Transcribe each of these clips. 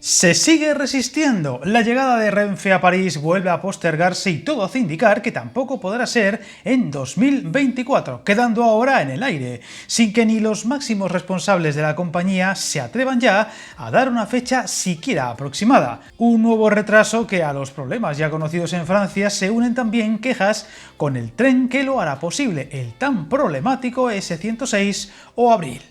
Se sigue resistiendo. La llegada de Renfe a París vuelve a postergarse y todo hace indicar que tampoco podrá ser en 2024, quedando ahora en el aire, sin que ni los máximos responsables de la compañía se atrevan ya a dar una fecha siquiera aproximada. Un nuevo retraso que a los problemas ya conocidos en Francia se unen también quejas con el tren que lo hará posible, el tan problemático S106 o Abril.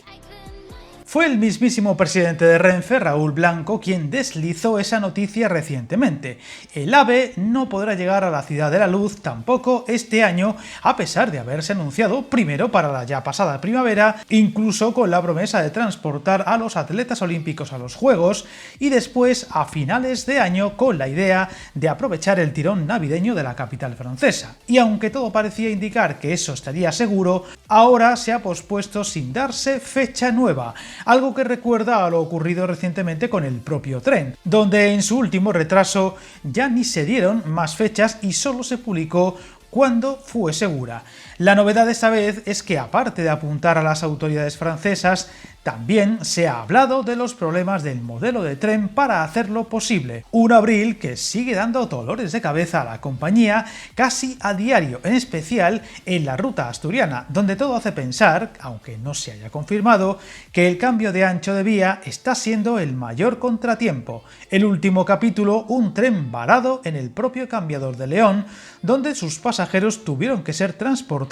Fue el mismísimo presidente de Renfe, Raúl Blanco, quien deslizó esa noticia recientemente. El AVE no podrá llegar a la Ciudad de la Luz tampoco este año, a pesar de haberse anunciado primero para la ya pasada primavera, incluso con la promesa de transportar a los atletas olímpicos a los Juegos, y después a finales de año con la idea de aprovechar el tirón navideño de la capital francesa. Y aunque todo parecía indicar que eso estaría seguro, ahora se ha pospuesto sin darse fecha nueva. Algo que recuerda a lo ocurrido recientemente con el propio tren, donde en su último retraso ya ni se dieron más fechas y solo se publicó cuando fue segura. La novedad esta vez es que, aparte de apuntar a las autoridades francesas, también se ha hablado de los problemas del modelo de tren para hacerlo posible. Un Abril que sigue dando dolores de cabeza a la compañía casi a diario, en especial en la ruta asturiana, donde todo hace pensar, aunque no se haya confirmado, que el cambio de ancho de vía está siendo el mayor contratiempo. El último capítulo, un tren varado en el propio cambiador de León, donde sus pasajeros tuvieron que ser transportados,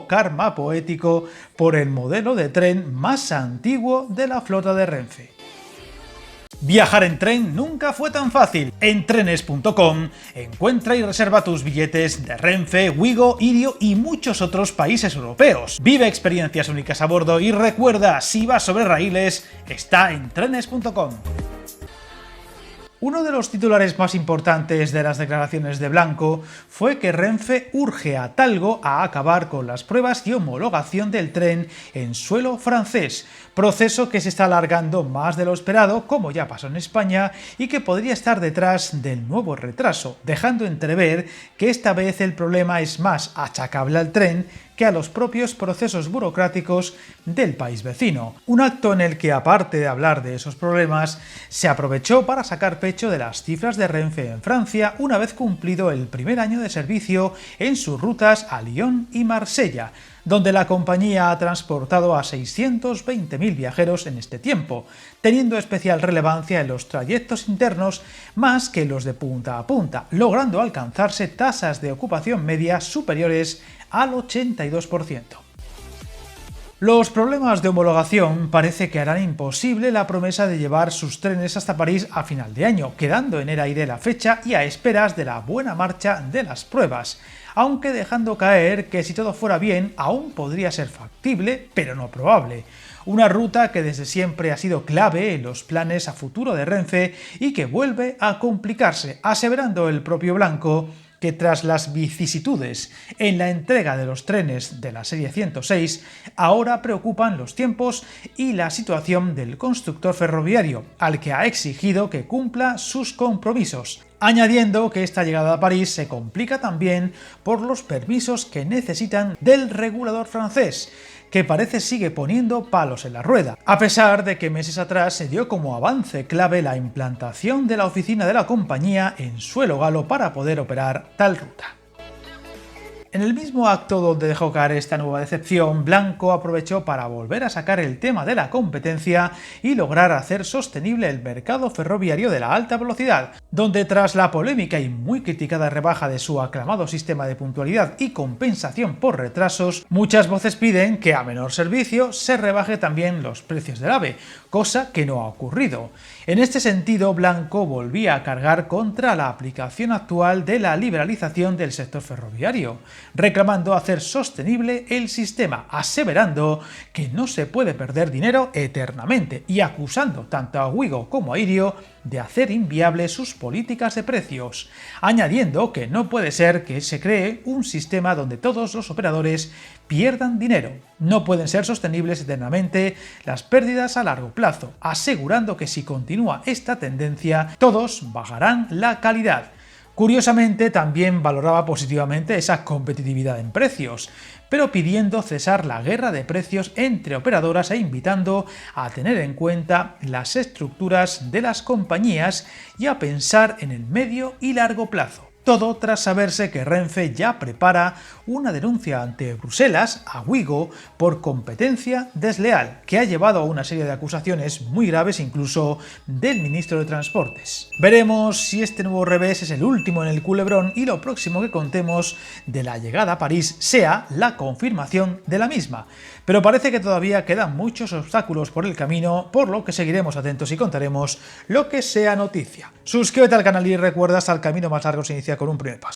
karma poético, por el modelo de tren más antiguo de la flota de Renfe. Viajar en tren nunca fue tan fácil. En trenes.com encuentra y reserva tus billetes de Renfe, Wigo, Irio y muchos otros países europeos. Vive experiencias únicas a bordo y recuerda, si vas sobre raíles, está en trenes.com. Uno de los titulares más importantes de las declaraciones de Blanco fue que Renfe urge a Talgo a acabar con las pruebas y homologación del tren en suelo francés, proceso que se está alargando más de lo esperado, como ya pasó en España, y que podría estar detrás del nuevo retraso, dejando entrever que esta vez el problema es más achacable al tren que a los propios procesos burocráticos del país vecino. Un acto en el que, aparte de hablar de esos problemas, se aprovechó para sacar pecho de las cifras de Renfe en Francia una vez cumplido el primer año de servicio en sus rutas a Lyon y Marsella, donde la compañía ha transportado a 620.000 viajeros en este tiempo, teniendo especial relevancia en los trayectos internos más que en los de punta a punta, logrando alcanzarse tasas de ocupación media superiores al 82%. Los problemas de homologación parece que harán imposible la promesa de llevar sus trenes hasta París a final de año, quedando en el aire la fecha y a esperas de la buena marcha de las pruebas, aunque dejando caer que si todo fuera bien aún podría ser factible, pero no probable. Una ruta que desde siempre ha sido clave en los planes a futuro de Renfe y que vuelve a complicarse, aseverando el propio Blanco que tras las vicisitudes en la entrega de los trenes de la serie 106, ahora preocupan los tiempos y la situación del constructor ferroviario, al que ha exigido que cumpla sus compromisos, añadiendo que esta llegada a París se complica también por los permisos que necesitan del regulador francés, que parece sigue poniendo palos en la rueda, a pesar de que meses atrás se dio como avance clave la implantación de la oficina de la compañía en suelo galo para poder operar tal ruta. En el mismo acto donde dejó caer esta nueva decepción, Blanco aprovechó para volver a sacar el tema de la competencia y lograr hacer sostenible el mercado ferroviario de la alta velocidad, donde tras la polémica y muy criticada rebaja de su aclamado sistema de puntualidad y compensación por retrasos, muchas voces piden que a menor servicio se rebaje también los precios del AVE, cosa que no ha ocurrido. En este sentido, Blanco volvía a cargar contra la aplicación actual de la liberalización del sector ferroviario, reclamando hacer sostenible el sistema, aseverando que no se puede perder dinero eternamente y acusando tanto a Wigo como a Irio de hacer inviable sus políticas de precios, añadiendo que no puede ser que se cree un sistema donde todos los operadores pierdan dinero. No pueden ser sostenibles eternamente las pérdidas a largo plazo, asegurando que si continúa esta tendencia, todos bajarán la calidad. Curiosamente, también valoraba positivamente esa competitividad en precios, pero pidiendo cesar la guerra de precios entre operadoras e invitando a tener en cuenta las estructuras de las compañías y a pensar en el medio y largo plazo. Todo tras saberse que Renfe ya prepara una denuncia ante Bruselas a Wigo por competencia desleal, que ha llevado a una serie de acusaciones muy graves incluso del ministro de Transportes. Veremos si este nuevo revés es el último en el culebrón y lo próximo que contemos de la llegada a París sea la confirmación de la misma. Pero parece que todavía quedan muchos obstáculos por el camino, por lo que seguiremos atentos y contaremos lo que sea noticia. Suscríbete al canal y recuerda, hasta el camino más largo se inicia con un primer paso.